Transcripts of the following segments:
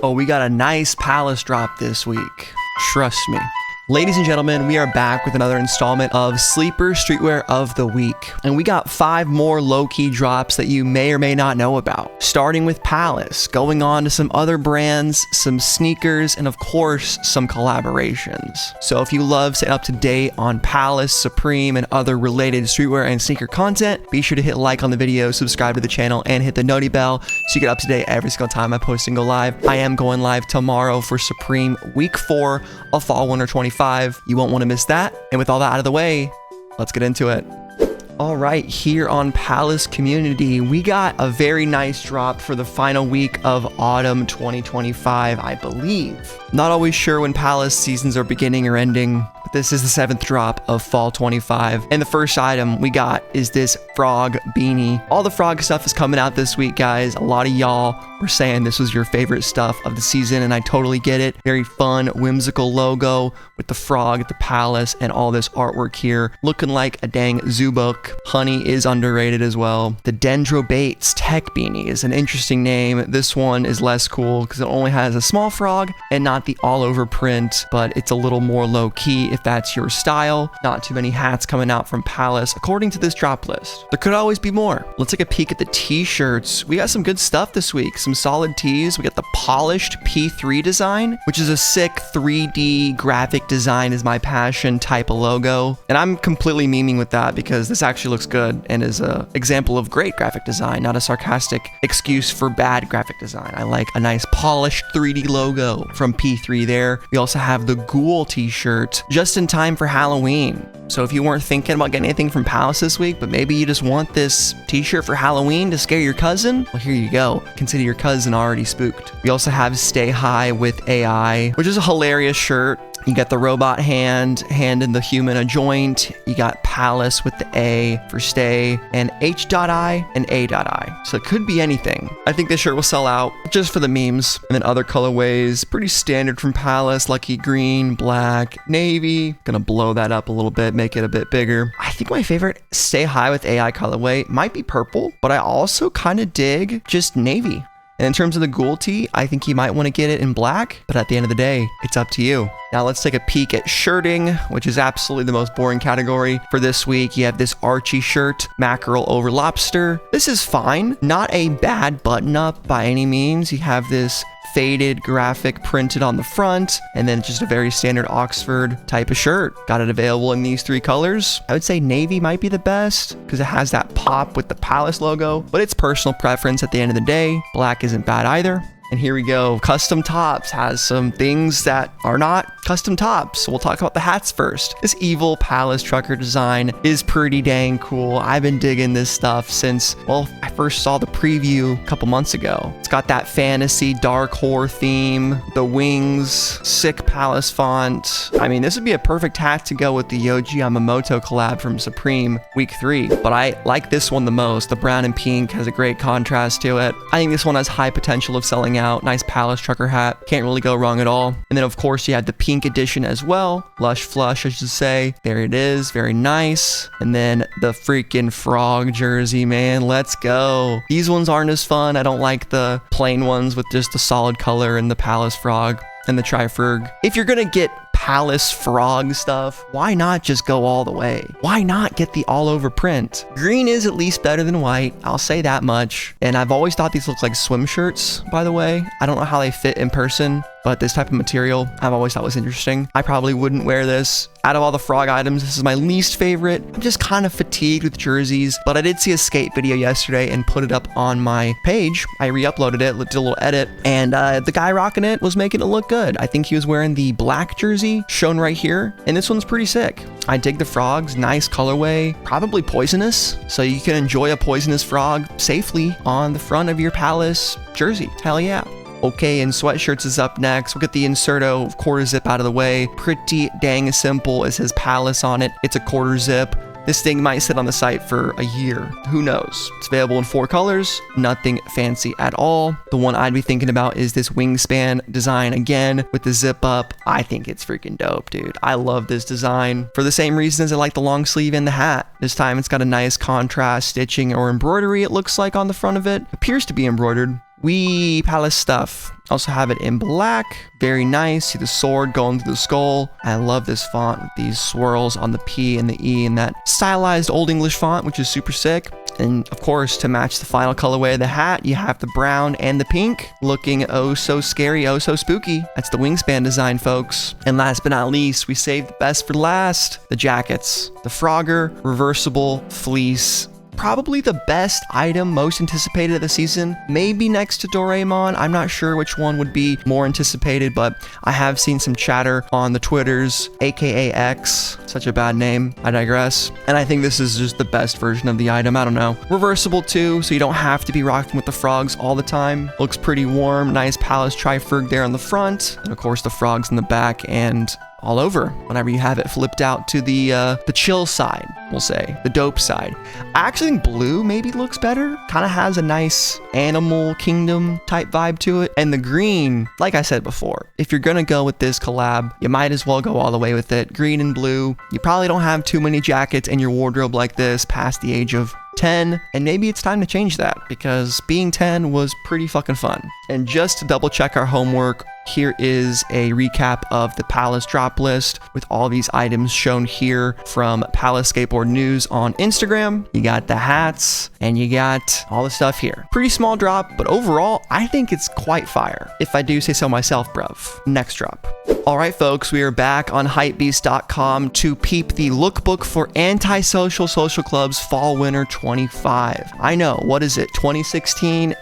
Oh, we got a nice Palace drop this week. Trust me. Ladies and gentlemen, we are back with another installment of Sleeper Streetwear of the Week. And we got 5 more low-key drops that you may or may not know about. Starting with Palace, going on to some other brands, some sneakers, and of course, some collaborations. So if you love staying up to date on Palace, Supreme, and other related streetwear and sneaker content, be sure to hit like on the video, subscribe to the channel, and hit the noti bell so you get up to date every single time I post and go live. I am going live tomorrow for Supreme Week 4 of Fall Winter 25. You won't want to miss that. And with all that out of the way, let's get into it. All right, here on Palace Community, we got a very nice drop for the final week of Autumn 2025, I believe. Not always sure when Palace seasons are beginning or ending, but this is the 7th drop of Fall 25. And the first item we got is this frog beanie. All the frog stuff is coming out this week, guys. A lot of y'all were saying this was your favorite stuff of the season, and I totally get it. Very fun, whimsical logo with the frog at the palace and all this artwork here. Looking like a dang zoo book. Honey is underrated as well. The Dendro Bates Tech Beanie is an interesting name. This one is less cool because it only has a small frog and not the all-over print, but it's a little more low-key if that's your style. Not too many hats coming out from Palace, according to this drop list. There could always be more. Let's take a peek at the t-shirts. We got some good stuff this week. Some solid tees. We got the polished P3 design, which is a sick 3D graphic design is my passion type of logo. And I'm completely memeing with that because this actually looks good and is an example of great graphic design, not a sarcastic excuse for bad graphic design. I like a nice polished 3D logo from P3 there. We also have the Ghoul t-shirt just in time for Halloween. So if you weren't thinking about getting anything from Palace this week, but maybe you just want this t-shirt for Halloween to scare your cousin, well, here you go. Consider your cousin already spooked. We also have Stay High with AI, which is a hilarious shirt. You got the robot hand in the human a joint. You got Palace with the A for stay, and H.I and A.I. So it could be anything. I think this shirt will sell out just for the memes. And then other colorways, pretty standard from Palace, lucky green, black, navy. Gonna blow that up a little bit, make it a bit bigger. I think my favorite Stay High with AI colorway might be purple, but I also kind of dig just navy. And in terms of the Ghoul tee, I think you might want to get it in black, but at the end of the day, it's up to you. Now let's take a peek at shirting, which is absolutely the most boring category. For this week, you have this Archie shirt, mackerel over lobster. This is fine, not a bad button up by any means. You have this faded graphic printed on the front, and then just a very standard Oxford type of shirt. Got it available in these 3 colors. I would say navy might be the best because it has that pop with the Palace logo, but it's personal preference at the end of the day. Black isn't bad either. And here we go. Custom Tops has some things that are not custom tops. So we'll talk about the hats first. This evil Palace trucker design is pretty dang cool. I've been digging this stuff since, well, I first saw the preview a couple months ago. It's got that fantasy dark horror theme, the wings, sick Palace font. I mean, this would be a perfect hat to go with the Yohji Yamamoto collab from Supreme Week 3. But I like this one the most. The brown and pink has a great contrast to it. I think this one has high potential of selling out. Nice Palace trucker hat. Can't really go wrong at all. And then of course you have the pink edition as well. Lush flush, I should say. There it is. Very nice. And then the freaking frog jersey, man. Let's go. These ones aren't as fun. I don't like the plain ones with just the solid color and the Palace frog and the tri-frog. If you're gonna get Palace frog stuff, why not just go all the way? Why not get the all over print? Green is at least better than white, I'll say that much. And I've always thought these look like swim shirts, by the way. I don't know how they fit in person, but this type of material I've always thought was interesting. I probably wouldn't wear this. Out of all the frog items, this is my least favorite. I'm just kind of fatigued with jerseys, but I did see a skate video yesterday and put it up on my page. I re-uploaded it, did a little edit, and the guy rocking it was making it look good. I think he was wearing the black jersey shown right here, and this one's pretty sick. I dig the frogs, nice colorway, probably poisonous, so you can enjoy a poisonous frog safely on the front of your Palace jersey. Hell yeah. Okay, and sweatshirts is up next. We'll get the Inserto quarter zip out of the way. Pretty dang simple. It says Palace on it. It's a quarter zip. This thing might sit on the site for a year. Who knows? It's available in 4 colors. Nothing fancy at all. The one I'd be thinking about is this wingspan design again with the zip up. I think it's freaking dope, dude. I love this design for the same reasons I like the long sleeve and the hat. This time it's got a nice contrast stitching or embroidery, it looks like, on the front of it. Appears to be embroidered. Wee palace stuff. Also have it in black. Very nice. See the sword going through the skull. I love this font with these swirls on the P and the E and that stylized Old English font, which is super sick. And of course, to match the final colorway of the hat, you have the brown and the pink, looking oh so scary, oh so spooky. That's the wingspan design, folks. And last but not least, we saved the best for last, the jackets. The Frogger reversible fleece. Probably the best item, most anticipated of the season. Maybe next to Doraemon. I'm not sure which one would be more anticipated, but I have seen some chatter on the Twitters, aka X. Such a bad name. I digress. And I think this is just the best version of the item. I don't know. Reversible too, so you don't have to be rocking with the frogs all the time. Looks pretty warm. Nice palace tri-ferg there on the front. And of course the frogs in the back and all over whenever you have it flipped out to the chill side, we'll say, the dope side. I actually think blue maybe looks better. Kind of has a nice animal kingdom type vibe to it. And the green, like I said before, if you're gonna go with this collab, you might as well go all the way with it. Green and blue. You probably don't have too many jackets in your wardrobe like this past the age of 10, and maybe it's time to change that because being 10 was pretty fucking fun. And just to double check our homework, here is a recap of the Palace drop list with all these items shown here from Palace Skateboard News on Instagram. You got the hats and you got all the stuff here. Pretty small drop, but overall, I think it's quite fire, if I do say so myself, bruv. Next drop. All right, folks, we are back on hypebeast.com to peep the lookbook for Antisocial Social Club's Fall Winter 25. I know, what is it, 2016?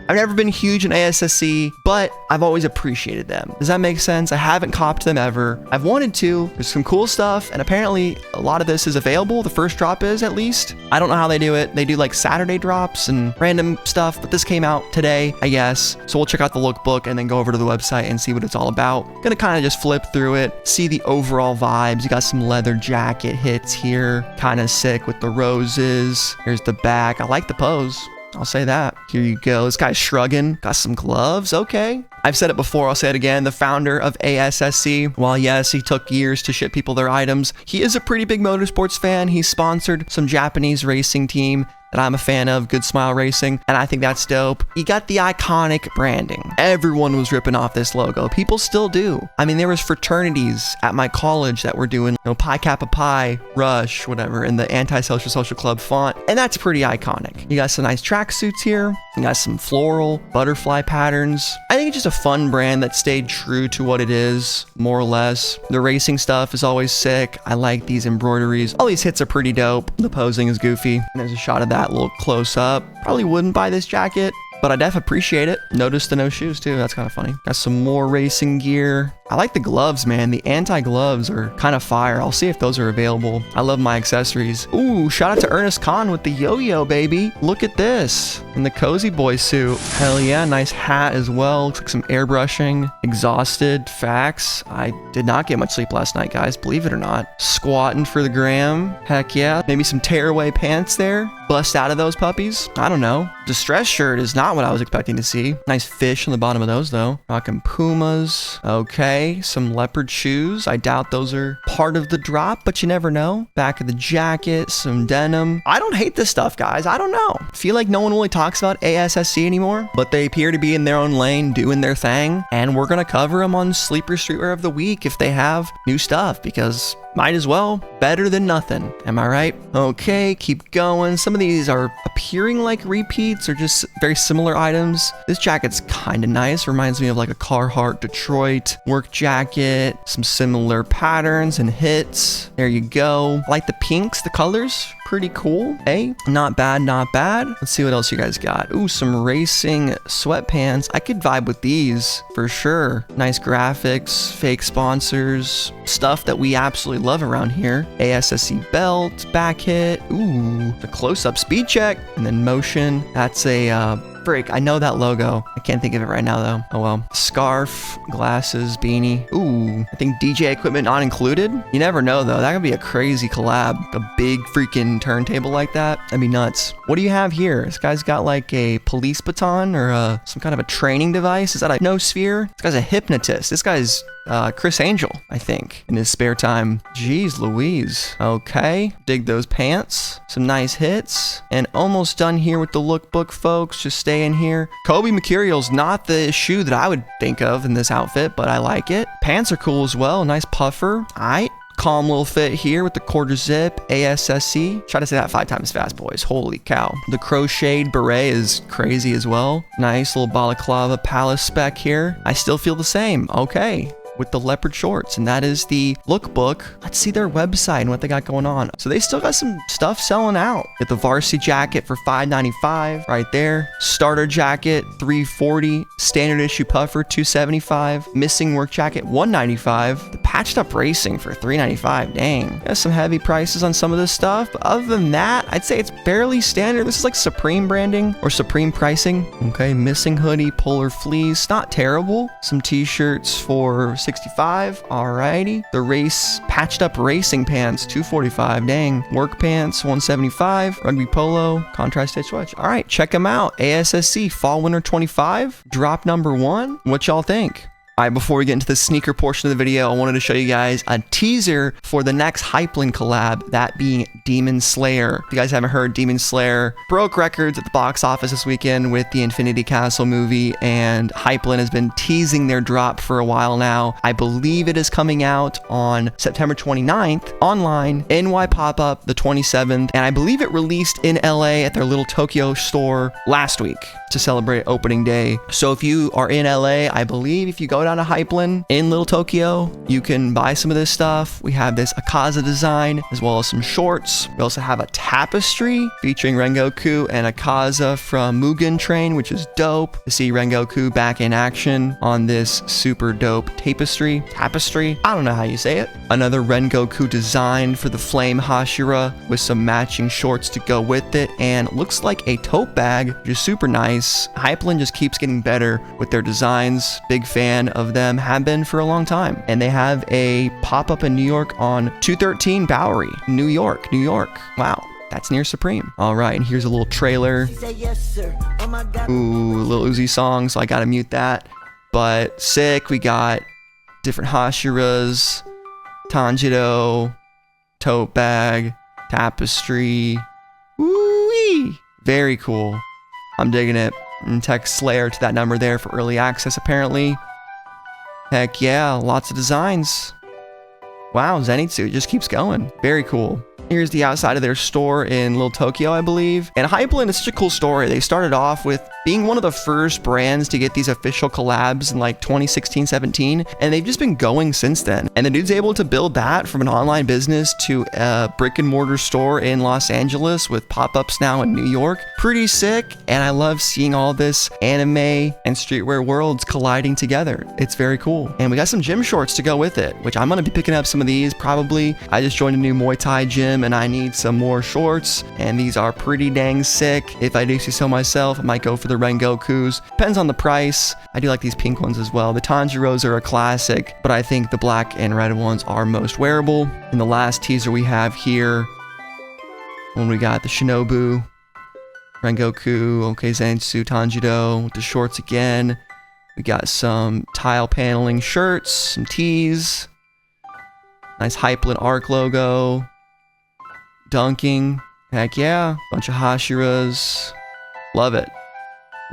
I've never been huge in ASSC, but I've always appreciated them. Does that make sense? I haven't copped them ever. I've wanted to. There's some cool stuff, and apparently a lot of this is available. The first drop is, at least. I don't know how they do it. They do like Saturday drops and random stuff, but this came out today, I guess. So we'll check out the lookbook and then go over to the website and see what it's all about. Gonna kind of just flip through it, see the overall vibes. You got some leather jacket hits here. Kind of sick with the roses. Here's the back. I like the pose. I'll say that. Here you go. This guy's shrugging. Got some gloves. Okay. I've said it before. I'll say it again. The founder of ASSC, while yes, he took years to ship people their items, he is a pretty big motorsports fan. He sponsored some Japanese racing team that I'm a fan of, Good Smile Racing, and I think that's dope. You got the iconic branding. Everyone was ripping off this logo. People still do. I mean, there was fraternities at my college that were doing, Pi Kappa Pi, Rush, whatever, in the Antisocial Social Club font, and that's pretty iconic. You got some nice tracksuits here. You got some floral, butterfly patterns. I think it's just a fun brand that stayed true to what it is, more or less. The racing stuff is always sick. I like these embroideries. All these hits are pretty dope. The posing is goofy. And there's a shot of that little close up. Probably wouldn't buy this jacket, but I def appreciate it. Notice the no shoes too. That's kind of funny. Got some more racing gear. I like the gloves, man. The anti-gloves are kind of fire. I'll see if those are available. I love my accessories. Ooh, shout out to Ernest Khan with the yo-yo, baby. Look at this. In the cozy boy suit. Hell yeah, nice hat as well. Looks like some airbrushing. Exhausted. Facts. I did not get much sleep last night, guys. Believe it or not. Squatting for the gram. Heck yeah. Maybe some tearaway pants there. Bust out of those puppies. I don't know. Distress shirt is not what I was expecting to see. Nice fish on the bottom of those, though. Rocking Pumas. Okay. Some leopard shoes. I doubt those are part of the drop, but you never know. Back of the jacket, some denim. I don't hate this stuff, guys. I don't know. I feel like no one really talks about ASSC anymore, but they appear to be in their own lane doing their thing, and we're gonna cover them on Sleeper Streetwear of the Week if they have new stuff, because might as well. Better than nothing. Am I right? Okay, keep going. Some of these are appearing like repeats or just very similar items. This jacket's kind of nice. Reminds me of like a Carhartt Detroit work jacket. Some similar patterns and hits. There you go. I like the pinks, the colors. Pretty cool. Hey, not bad, not bad. Let's see what else you guys got. Ooh, some racing sweatpants. I could vibe with these for sure. Nice graphics, fake sponsors, stuff that we absolutely love around here. ASSC belt, back hit. Ooh, the close-up speed check, and then motion. That's a frick, I know that logo. I can't think of it right now though. Oh well. Scarf, glasses, beanie. Ooh, I think DJ equipment not included. You never know though. That could be a crazy collab. A big freaking turntable like that. That'd be nuts. What do you have here? This guy's got like a police baton or some kind of a training device. Is that a Hypnosphere? This guy's a hypnotist. This guy's Chris Angel, I think, in his spare time. Jeez Louise. Okay, dig those pants. Some nice hits. And almost done here with the lookbook, folks. Just stay stay in here. Kobe materials, not the shoe that I would think of in this outfit, but I like it. Pants are cool as well. Nice puffer. All right. Calm little fit here with the quarter zip, ASSC. Try to say that 5 times fast, boys. Holy cow. The crocheted beret is crazy as well. Nice little balaclava palace spec here. I still feel the same. Okay. With the leopard shorts, and that is the lookbook. Let's see their website and what they got going on. So they still got some stuff selling out. Get the varsity jacket for $5.95 right there. Starter jacket $340. Standard issue puffer $275. Missing work jacket $195. The patched up racing for $395. Dang, got some heavy prices on some of this stuff, but other than that, I'd say it's barely standard. This is like Supreme branding or Supreme pricing. Okay, missing hoodie, polar fleece, not terrible. Some t-shirts for $65. Alrighty. The race patched up racing pants $245. Dang. Work pants $175. Rugby polo contrast stitch swatch. All right, check them out. ASSC Fall Winter 25 drop number 1. What y'all think? All right, before we get into the sneaker portion of the video, I wanted to show you guys a teaser for the next Hypland collab, that being Demon Slayer. If you guys haven't heard, Demon Slayer broke records at the box office this weekend with the Infinity Castle movie, and Hypland has been teasing their drop for a while now. I believe it is coming out on September 29th, online, NY pop-up the 27th, and I believe it released in LA at their Little Tokyo store last week to celebrate opening day. So if you are in LA, I believe if you go down to Hypland in Little Tokyo, you can buy some of this stuff. We have this Akaza design as well as some shorts. We also have a tapestry featuring Rengoku and Akaza from Mugen Train, which is dope to see Rengoku back in action on this super dope tapestry. I don't know how you say it. Another Rengoku design for the Flame Hashira with some matching shorts to go with it, and looks like a tote bag, which is super nice. Hypland just keeps getting better with their designs. Big fan of them, have been for a long time. And they have a pop-up in New York on 213 Bowery, New York. Wow. That's near Supreme. All right, and here's a little trailer. Ooh, Lil Uzi song, so I gotta mute that. But sick, we got different Hashiras, Tanjiro, tote bag, tapestry. Woo-wee! Very cool. I'm digging it. And text Slayer to that number there for early access, apparently. Heck yeah, lots of designs. Wow, Zenitsu just keeps going. Very cool. Here's the outside of their store in Little Tokyo, I believe. And Hypland is such a cool story. They started off with being one of the first brands to get these official collabs in like 2016, 17, and they've just been going since then. And the dude's able to build that from an online business to a brick and mortar store in Los Angeles with pop-ups now in New York. Pretty sick, and I love seeing all this anime and streetwear worlds colliding together. It's very cool. And we got some gym shorts to go with it, which I'm gonna be picking up some of these probably. I just joined a new Muay Thai gym and I need some more shorts, and these are pretty dang sick. If I do see so myself, I might go for the Rengokus. Depends on the price. I do like these pink ones as well. The Tanjiros are a classic, but I think the black and red ones are most wearable. In the last teaser we have here, when we got the Shinobu, Rengoku, okay, Zenitsu, Tanjiro with the shorts again. We got some tile paneling shirts, some tees, nice Hypland Arc logo, dunking, heck yeah, bunch of Hashiras, love it.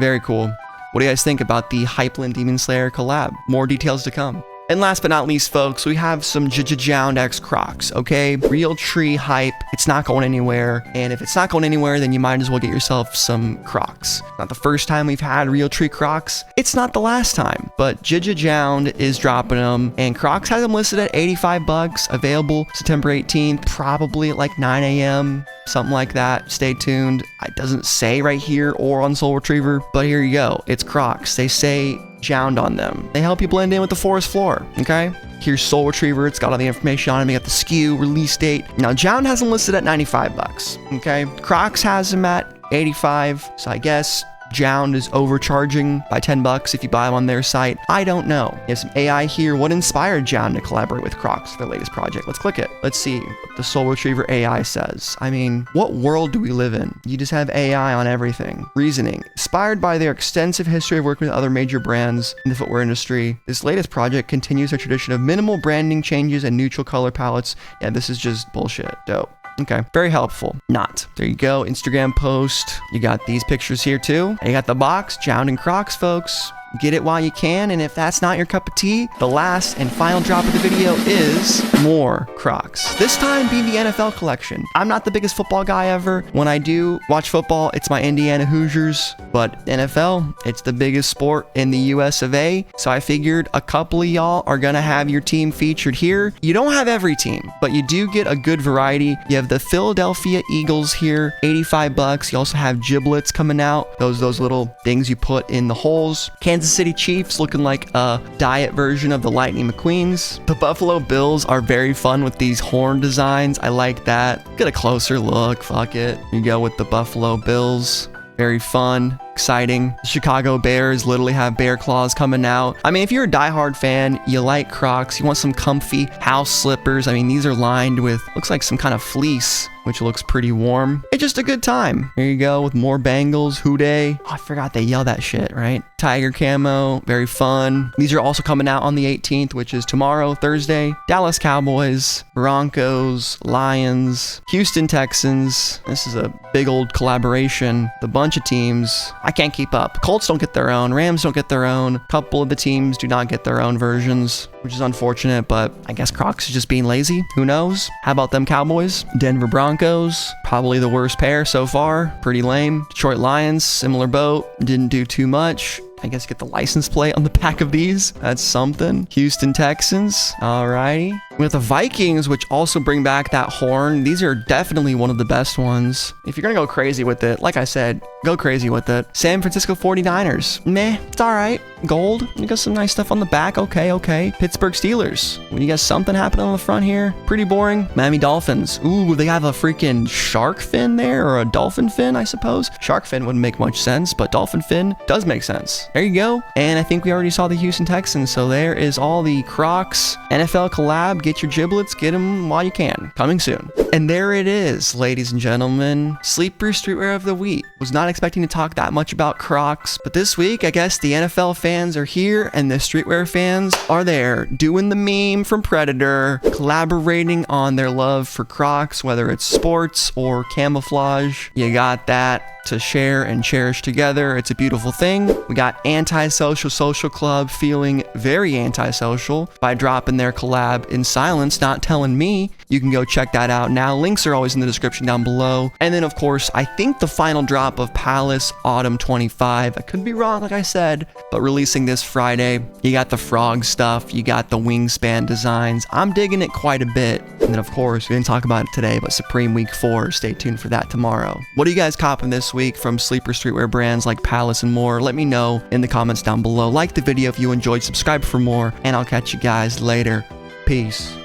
Very cool. What do you guys think about the Hypland Demon Slayer collab? More details to come. And last but not least, folks, we have some JJJJound Crocs, okay? Real tree hype. It's not going anywhere. And if it's not going anywhere, then you might as well get yourself some Crocs. Not the first time we've had Real Tree Crocs. It's not the last time. But JJJJound is dropping them. And Crocs has them listed at $85, available September 18th, probably at like 9 a.m., something like that. Stay tuned. It doesn't say right here or on Soul Retriever, but here you go. It's Crocs. They say Jound on them. They help you blend in with the forest floor, okay? Here's Soul Retriever. It's got all the information on it. We got the SKU, release date. Now, Jound has them listed at $95, okay? Crocs has them at $85, so I guess Jound is overcharging by $10 if you buy them on their site. I don't know. You have some AI here. What inspired Jound to collaborate with Crocs for their latest project? Let's click it. Let's see what the Soul Retriever AI says. I mean, what world do we live in? You just have AI on everything. Reasoning. Inspired by their extensive history of working with other major brands in the footwear industry, this latest project continues their tradition of minimal branding changes and neutral color palettes. Yeah, this is just bullshit. Dope. Okay, very helpful. Not. There you go. Instagram post. You got these pictures here too. You got the box, JJJJound Crocs, folks. Get it while you can, and if that's not your cup of tea, the last and final drop of the video is more Crocs. This time being the NFL collection. I'm not the biggest football guy ever. When I do watch football, it's my Indiana Hoosiers, but NFL, it's the biggest sport in the US of A, so I figured a couple of y'all are gonna have your team featured here. You don't have every team, but you do get a good variety. You have the Philadelphia Eagles here, 85 bucks. You also have giblets coming out, those little things you put in the holes. Kansas City Chiefs looking like a diet version of the Lightning McQueens. The Buffalo Bills are very fun with these horn designs. I like that. Get a closer look. Fuck it. You go with the Buffalo Bills. Very fun, exciting. The Chicago Bears literally have bear claws coming out. I mean, if you're a diehard fan, you like Crocs, you want some comfy house slippers. I mean, these are lined with, looks like some kind of fleece, which looks pretty warm. It's just a good time. Here you go with more bangles, hooday. Oh, I forgot they yell that shit, right? Tiger camo, very fun. These are also coming out on the 18th, which is tomorrow, Thursday. Dallas Cowboys, Broncos, Lions, Houston Texans. This is a big old collaboration. The bunch of teams. I can't keep up. Colts don't get their own. Rams don't get their own. A couple of the teams do not get their own versions, which is unfortunate, but I guess Crocs is just being lazy. Who knows? How about them Cowboys? Denver Broncos, probably the worst pair so far. Pretty lame. Detroit Lions, similar boat. Didn't do too much. I guess get the license plate on the back of these. That's something. Houston Texans. Alrighty. With the Vikings, which also bring back that horn. These are definitely one of the best ones. If you're gonna go crazy with it, like I said, go crazy with it. San Francisco 49ers. Meh, it's alright. Gold. You got some nice stuff on the back. Okay. Pittsburgh Steelers. You got something happening on the front here. Pretty boring. Miami Dolphins. Ooh, they have a freaking shark fin there, or a dolphin fin, I suppose. Shark fin wouldn't make much sense, but dolphin fin does make sense. There you go. And I think we already saw the Houston Texans, so there is all the Crocs NFL collab. Get your giblets, get them while you can. Coming soon. And there it is, ladies and gentlemen. Sleeper Streetwear of the Week. Was not expecting to talk that much about Crocs, but this week, I guess the NFL fans are here and the streetwear fans are there, doing the meme from Predator, collaborating on their love for Crocs, whether it's sports or camouflage. You got that to share and cherish together. It's a beautiful thing. We got Antisocial Social Club feeling very antisocial by dropping their collab in silence, not telling me. You can go check that out now. Links are always in the description down below. And then, of course, I think the final drop of Palace Autumn 25. I could be wrong, like I said, but releasing this Friday. You got the frog stuff. You got the wingspan designs. I'm digging it quite a bit. And then, of course, we didn't talk about it today, but Supreme Week 4. Stay tuned for that tomorrow. What are you guys copping this week from sleeper streetwear brands like Palace and more? Let me know in the comments down below. Like the video if you enjoyed, subscribe for more, and I'll catch you guys later. Peace.